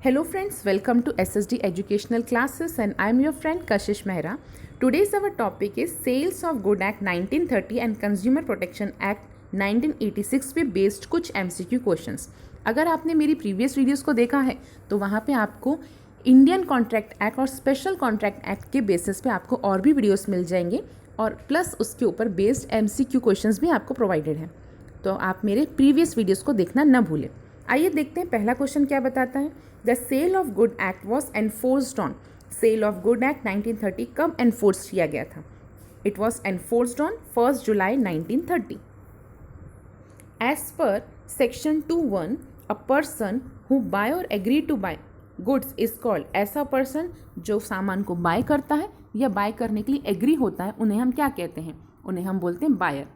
Hello friends, welcome to SSD Educational Classes and I am your friend Kashish Mehra. Today's our topic is Sales of Good Act 1930 and Consumer Protection Act 1986 पे based कुछ MCQ questions. अगर आपने मेरी previous videos को देखा है तो वहाँ पे आपको इंडियन कॉन्ट्रैक्ट एक्ट और स्पेशल कॉन्ट्रैक्ट एक्ट के बेसिस पे आपको और भी वीडियोस मिल जाएंगे और प्लस उसके ऊपर बेस्ड MCQ क्वेश्चंस भी आपको प्रोवाइडेड हैं, तो आप मेरे प्रीवियस वीडियोस को देखना न भूलें। आइए देखते हैं पहला क्वेश्चन क्या बताता है। The sale of good act was enforced on. Sale of good act 1930 कब एनफोर्स किया गया था? It was enforced on 1 July 1930। As per section 2(1) a person who buy or agree to buy goods is called. ऐसा person जो सामान को bye करता है या बाय करने के लिए एग्री होता है उन्हें हम क्या कहते हैं? उन्हें हम बोलते हैं buyer.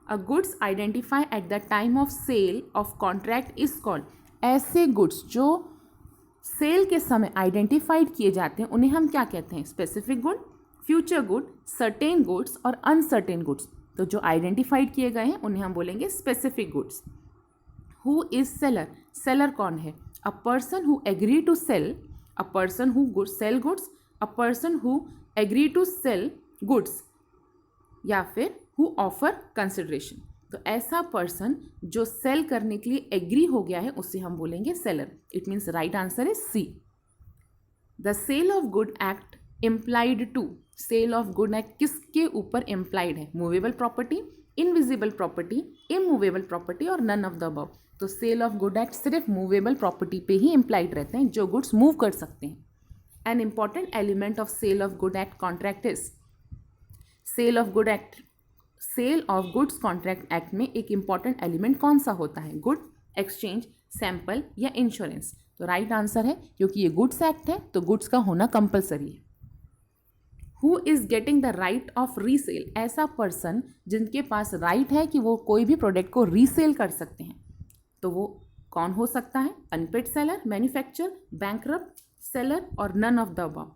A goods identify at the time of sale of contract is called. ऐसे गुड्स जो सेल के समय आइडेंटिफाइड किए जाते हैं उन्हें हम क्या कहते हैं? Specific good, future good, certain goods और अनसर्टेन गुड्स। तो जो आइडेंटिफाइड किए गए हैं उन्हें हम बोलेंगे specific goods. Who is seller? Seller कौन है? A person who agree to sell, a person who sell goods, a person who agree to sell goods या फिर हु ऑफर कंसिडरेशन। तो ऐसा पर्सन जो सेल करने के लिए एग्री हो गया है उसे हम बोलेंगे seller. It means right answer is C. The sale of good act implied to. Sale of good act किसके ऊपर इम्प्लाइड है? Movable property, invisible property, immovable property और नन ऑफ द अबव। तो सेल ऑफ गुड एक्ट सिर्फ movable property पे ही implied रहते हैं, जो गुड्स मूव कर सकते हैं। An important element of sale of good act contract is. Sale of good act, sale of goods contract act में एक इंपॉर्टेंट एलिमेंट कौन सा होता है? गुड, एक्सचेंज, सैंपल या इंश्योरेंस। तो राइट आंसर है, क्योंकि ये गुड्स एक्ट है तो गुड्स का होना कंपलसरी है। Who is getting the right of resale? ऐसा पर्सन जिनके पास राइट है कि वो कोई भी प्रोडक्ट को रीसेल कर सकते हैं, तो वो कौन हो सकता है? Unpaid seller, manufacturer, bankrupt seller और नन ऑफ द अबव।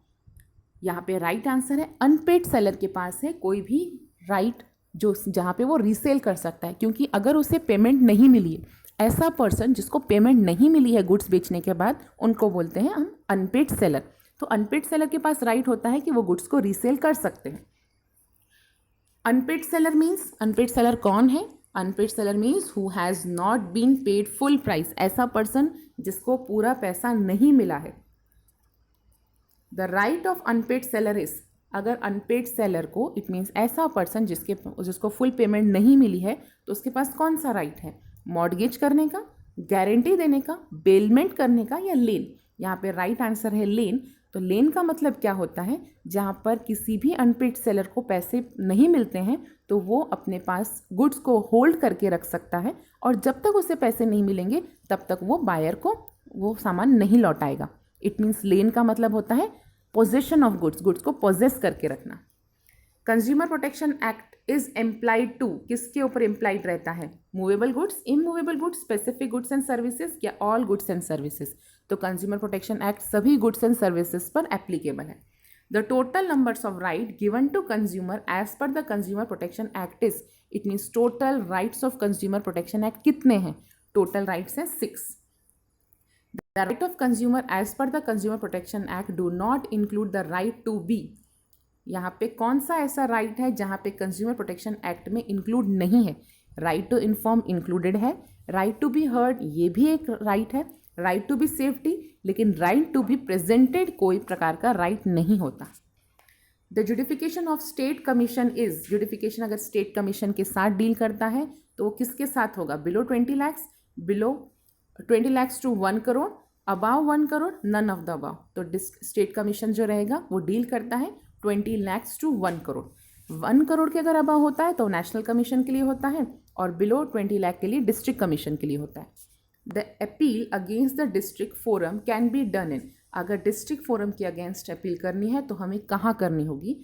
यहाँ पे राइट आंसर है अनपेड सेलर के पास है कोई भी राइट जो जहाँ पे वो रीसेल कर सकता है, क्योंकि अगर उसे पेमेंट नहीं मिली है, ऐसा पर्सन जिसको पेमेंट नहीं मिली है गुड्स बेचने के बाद, उनको बोलते हैं हम अनपेड सेलर। तो अनपेड सेलर के पास राइट होता है कि वो गुड्स को रीसेल कर सकते हैं। Unpaid seller means, unpaid seller कौन है? Unpaid seller means who has not been paid full price. ऐसा पर्सन जिसको पूरा पैसा नहीं मिला है। The right of unpaid seller is. अगर अनपेड सेलर को, इट मीन्स ऐसा पर्सन जिसको फुल पेमेंट नहीं मिली है, तो उसके पास कौन सा राइट है? मॉर्गेज करने का, गारंटी देने का, बेलमेंट करने का या लेन। यहाँ पे राइट आंसर है लेन। तो लेन का मतलब क्या होता है? जहाँ पर किसी भी अनपेड सेलर को पैसे नहीं मिलते हैं तो वो अपने पास गुड्स को होल्ड करके रख सकता है और जब तक उसे पैसे नहीं मिलेंगे तब तक वो बायर को वो सामान नहीं लौटाएगा। इट मीन्स लेन का मतलब होता है पोजेशन ऑफ गुड्स, गुड्स को पोजेस करके रखना। Consumer protection act is employed to. किसके ऊपर एम्प्लाइड रहता है? Movable goods, immovable goods, specific goods and services या ऑल गुड्स एंड सर्विसेज। तो कंज्यूमर प्रोटेक्शन एक्ट सभी गुड्स एंड सर्विसेज पर एप्लीकेबल है। The total numbers of right given to consumer as per the consumer protection act is. It means total rights of consumer protection act कितने हैं? Total rights हैं 6। The right of consumer as per the Consumer Protection Act do not include the right to be। यहाँ पे कौन सा ऐसा right है जहाँ पे कंज्यूमर प्रोटेक्शन एक्ट में इंक्लूड नहीं है? राइट टू इन्फॉर्म इंक्लूडेड है, राइट टू बी हर्ड ये भी एक राइट है, राइट टू बी सेफ्टी, लेकिन राइट टू बी प्रेजेंटेड कोई प्रकार का राइट नहीं होता। The adjudication of state commission is. Adjudication अगर स्टेट कमीशन के साथ डील करता है तो वो किसके साथ होगा? Below 20 lakhs, below 20 lakhs to 1 crore, above 1 crore, none of the above. तो स्टेट कमीशन जो रहेगा वो डील करता है 20 lakhs टू 1 करोड़। 1 करोड़ के अगर अबाव होता है तो नेशनल कमीशन के लिए होता है और बिलो 20 लाख के लिए डिस्ट्रिक्ट कमीशन के लिए होता है। The appeal against the district forum can be done in. अगर डिस्ट्रिक्ट फोरम के अगेंस्ट अपील करनी है तो हमें कहाँ करनी होगी?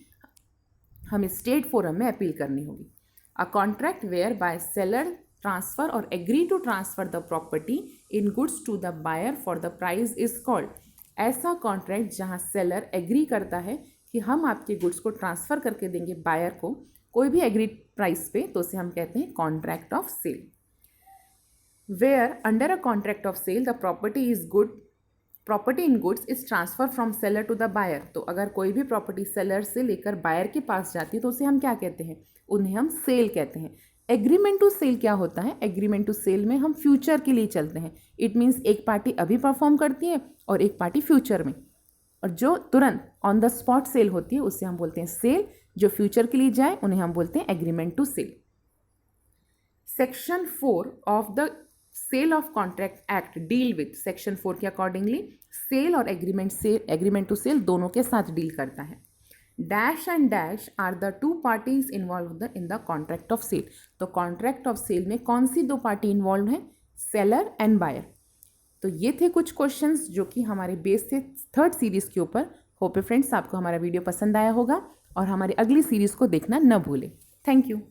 हमें स्टेट फोरम में अपील करनी होगी। A contract whereby seller transfer or agree to transfer the property in goods to the buyer for the price is called. ऐसा कॉन्ट्रैक्ट जहां सेलर एग्री करता है कि हम आपके गुड्स को ट्रांसफर करके देंगे बायर को कोई भी एग्रीड प्राइस पे, तो उसे हम कहते हैं contract of sale. Where under a contract of sale the property is good property in goods is transfer from seller to the buyer. तो अगर कोई भी प्रॉपर्टी सेलर से लेकर बायर के पास जाती है तो उसे हम क्या कहते हैं, उन्हें हम सेल कहते हैं। एग्रीमेंट टू सेल क्या होता है, एग्रीमेंट टू सेल में हम फ्यूचर के लिए चलते हैं। इट मीन्स एक पार्टी अभी परफॉर्म करती है और एक पार्टी फ्यूचर में, और जो तुरंत ऑन द स्पॉट सेल होती है उससे हम बोलते हैं सेल। जो फ्यूचर के लिए जाए उन्हें हम बोलते हैं agreement to sell. Section 4 of the sale of contract act deal with, section 4 के अकॉर्डिंगली सेल और एग्रीमेंट टू सेल दोनों के साथ डील करता है। Dash and dash are the two parties involve in the contract of sale. तो contract of sale में कौन सी दो पार्टी इन्वॉल्व हैं, सेलर एंड बायर। तो ये थे कुछ क्वेश्चंस जो कि हमारे बेस थे थर्ड सीरीज़ के ऊपर। होप फ्रेंड्स आपको हमारा वीडियो पसंद आया होगा और हमारी अगली सीरीज़ को देखना न भूलें। Thank you.